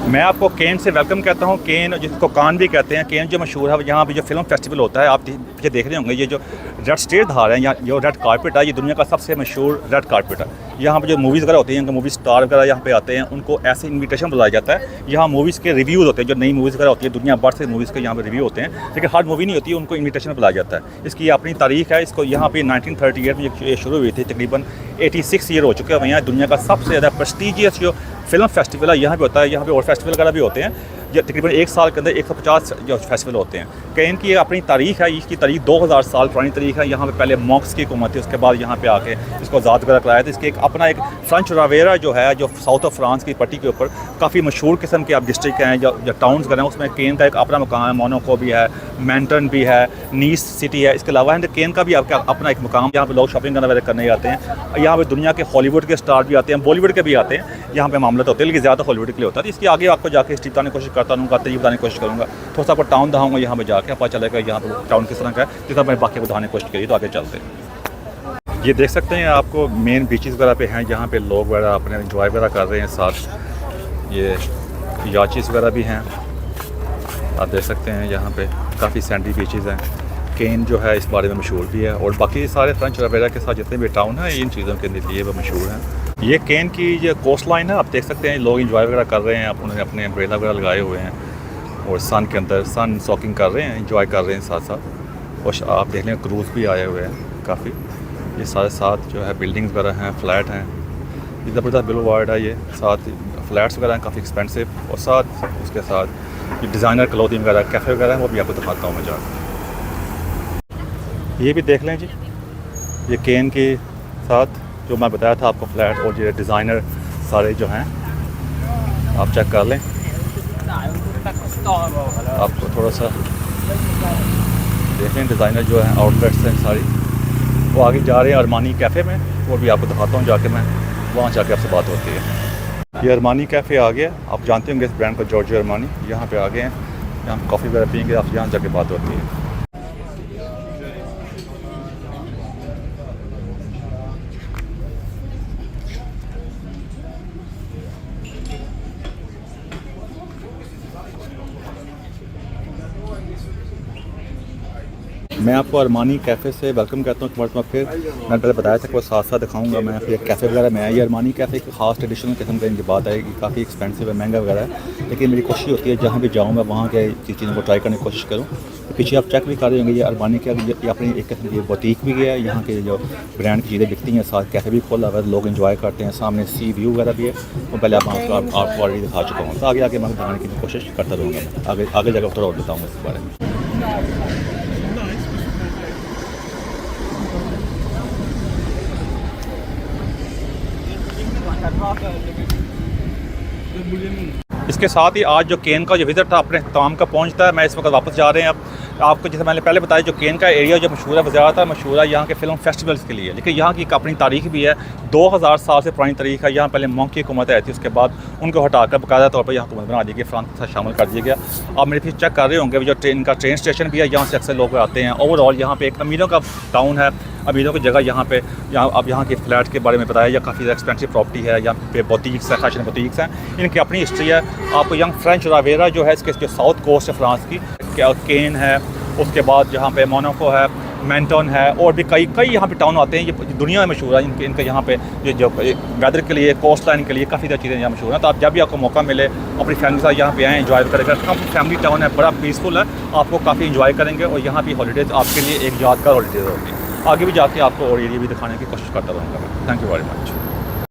मैं आपको केन से वेलकम कहता हूँ। केन जिसको कान भी कहते हैं, केन जो मशहूर है यहाँ पे जो फिल्म फेस्टिवल होता है, आप पीछे देख रहे होंगे, ये जो रेड स्टेट धार है या जो रेड कारपेट है, ये दुनिया का सबसे मशहूर रेड कारपेट है। यहाँ पे जो मूवीज़ वगैरह होती हैं, मूवी स्टार वगैरह यहाँ पे आते हैं, उनको ऐसे इन्विटेशन बुलाया जाता है। यहाँ मूवीज़ के रिव्यूज़ होते हैं, जो नई मूवीज़ वगैरह होती है, दुनिया भर से मूवीज़ के यहाँ पे रिव्यू होते हैं, लेकिन हर मूवी नहीं होती है, उनको इन्विटेशन बुलाया जाता है। इसकी अपनी तारीख है। इसको यहाँ पे 1938 में ये शुरू हुई थी, तकरीबन 86 ईयर हो चुके हैं। यहाँ दुनिया का सबसे ज़्यादा प्रेस्टीजियस जो फिल्म फेस्टिवल है यहाँ पे होता है। यहाँ पे और फेस्टिवल वगैरह भी होते हैं, जो तकरीबन एक साल के अंदर 150 जो फेस्टिवल होते हैं। केन की अपनी तारीख है, इसकी तारीख 2000 साल पुरानी तारीख है। यहाँ पे पहले मॉक्स की हुकूमत थी, उसके बाद यहाँ पे आके इसको आज़ाद वगैरह कराया था। इसके एक अपना एक फ्रेंच रावेरा जो है, जो साउथ ऑफ फ्रांस की पट्टी के ऊपर काफ़ी मशहूर किस्म के आप डिस्ट्रिक्ट हैं, जो टाउन्स वगैरह हैं, उसमें केन का एक अपना मुकाम है। मोनाको भी है, मेंटन भी है, नीस सिटी है। इसके अलावा केन का भी आपका अपना एक मुकाम, यहाँ पे लोग शॉपिंग वगैरह करने आते हैं। यहाँ पे दुनिया के हॉलीवुड के स्टार भी आते हैं, बॉलीवुड के भी आते हैं। यहाँ पे मामला होते हैं, लेकिन ज़्यादा हॉलीवुड के लिए होता है। इसकी आगे आपको जाके हिस्ट्री बताने की कोशिश करता हूँ, तरीफ बताने की कोशिश करूँगा। थोड़ा सा आपको टाउन दिखाऊँगा, यहाँ पे जाके पता चलेगा यहाँ पर टाउन किस तरह का है। जितना मैं बाकी बताने की कोशिश करी, तो आगे चलते हैं। ये देख सकते हैं आपको मेन बीचेस वगैरह पे हैं, जहाँ पे लोग वगैरह अपने इंजॉय वगैरह कर रहे हैं। साथ ये याचीज़ वगैरह भी हैं, आप देख सकते हैं। यहाँ पे काफ़ी सैंडी बीचेस हैं। केन जो है इस बारे में मशहूर भी है, और बाकी सारे फ्रेंच रावेरा के साथ जितने भी टाउन हैं, इन चीज़ों के लिए वो मशहूर हैं। ये केन की जो कोस्ट लाइन है, आप देख सकते हैं, लोग इंजॉय वगैरह कर रहे हैं। उन्होंने अपने अम्ब्रेला वगैरह लगाए हुए हैं और सन के अंदर सन सॉकिंग कर रहे हैं, इंजॉय कर रहे हैं साथ साथ। और आप देख लें क्रूज़ भी आए हुए हैं काफ़ी। ये सारे साथ जो है बिल्डिंग्स वगैरह हैं, फ्लैट हैं। ये ज़बरदस्त बुलेवार्ड है, ये साथ फ्लैट्स वगैरह हैं काफ़ी एक्सपेंसिव। और साथ उसके साथ ये डिज़ाइनर क्लोथिंग वगैरह, कैफ़े वगैरह हैं, वो भी आपको दिखाता हूँ मैं जाकर। ये भी देख लें जी, ये केन के साथ जो मैं बताया था आपको, फ्लैट और ये डिज़ाइनर सारे जो हैं, आप चेक कर लें। आपको थोड़ा सा देखें, डिज़ाइनर जो हैं आउटलेट्स हैं सारी, वो आगे जा रहे हैं अरमानी कैफ़े में। वो भी आपको दिखाता हूँ जाके, मैं वहाँ जाके आपसे बात होती है। ये अरमानी कैफ़े आ गया, आप जानते होंगे इस ब्रांड को, जॉर्जियो अरमानी। यहाँ पे आ गए हैं, यहाँ कॉफ़ी वगैरह पियेंगे, आप यहाँ जाके बात होती है। मैं आपको अरमानी कैफ़े से वेलकम कहता हूँ। एक बार फिर मैंने पहले बताया था कि वो साथ साथ दिखाऊंगा मैं फिर कैफ़े वगैरह में है। ये अरमानी कैफ़े एक ख़ास ट्रेडिशनल किस्म का इनकी बात है कि काफ़ी एक्सपेंसिव है, महंगा वगैरह है, लेकिन मेरी कोशिश होती है जहाँ भी जाऊँ मैं वहाँ के चीज़ों को ट्राई करने की कोशिश करूँ। तो पीछे आप चेक भी कर रहे होंगे, ये अरमानी का ये अपनी एक किस्म की बुटीक भी है। यहाँ के जो ब्रांड की चीज़ें बिकती हैं, साथ कैफ़े भी खोला हुआ है, लोग इन्जॉय करते हैं। सामने सी व्यू वगैरह भी है, वो पहले आपको ऑलरेडी दिखा चुका हूँ। तो आगे आगे मैं दिखाने की कोशिश करता रहूँगा। आगे आगे जगह थोड़ा और बताऊँगा इस बारे में। इसके साथ ही आज जो केन का जो विज़िट था अपने तमाम का पहुंचता है। मैं इस वक्त वापस जा रहे हैं। अब आपको जैसे मैंने पहले बताया, जो केन का एरिया जो मशहूर है, वो ज़्यादातर मशहूर है यहाँ के फिल्म फेस्टिवल्स के लिए, लेकिन यहाँ की एक अपनी तारीख भी है। 2000 साल से पुरानी तारीख है। यहाँ पहले मॉन्क की हुकूमत आई थी, उसके बाद उनको हटाकर बाकायदा तौर पर यहाँ हुकूमत बना दी गई, फ्रांस के साथ शामिल कर दिया गया। आप मेरे पीछे चेक कर रहे होंगे, जो ट्रेन स्टेशन भी है, यहाँ से अक्सर लोग आते हैं। ओवरऑल यहाँ पे एक अमीरों का टाउन है, अमीरों की जगह यहाँ पे। अब यहाँ के फ्लैट के बारे में बताया, या काफ़ी एक्सपेंसिव प्रॉपर्टी है, यहाँ पे बुटीक्स है, फैशन बुटीक्स हैं, इनकी अपनी हिस्ट्री है। आपको यंग फ्रेंच रावेरा जो है, इसके जो साउथ कोस्ट है फ्रांस की, केन है, उसके बाद जहाँ पे मोनाको है, मेंटन है, और भी कई यहाँ पे टाउन आते हैं। ये दुनिया में मशहूर है इनके यहाँ पे जो वेदर के लिए, कोस्ट लाइन के लिए काफ़ी ज़्यादा चीज़ें यहाँ मशहूर हैं। तो आप जब भी आपको मौका मिले अपनी फैमिली के साथ यहाँ पे आएँ, एंजॉय करेंगे। काफ़ी फैमिली टाउन है, बड़ा पीसफुल है, आपको काफ़ी इंजॉय करेंगे। और यहाँ की हॉलीडेज़ आपके लिए एक यादगार हॉलीडेज़ होगी। आगे भी जाके आपको और एरिया भी दिखाने की कोशिश करता रहूँगा मैं। Thank you very much.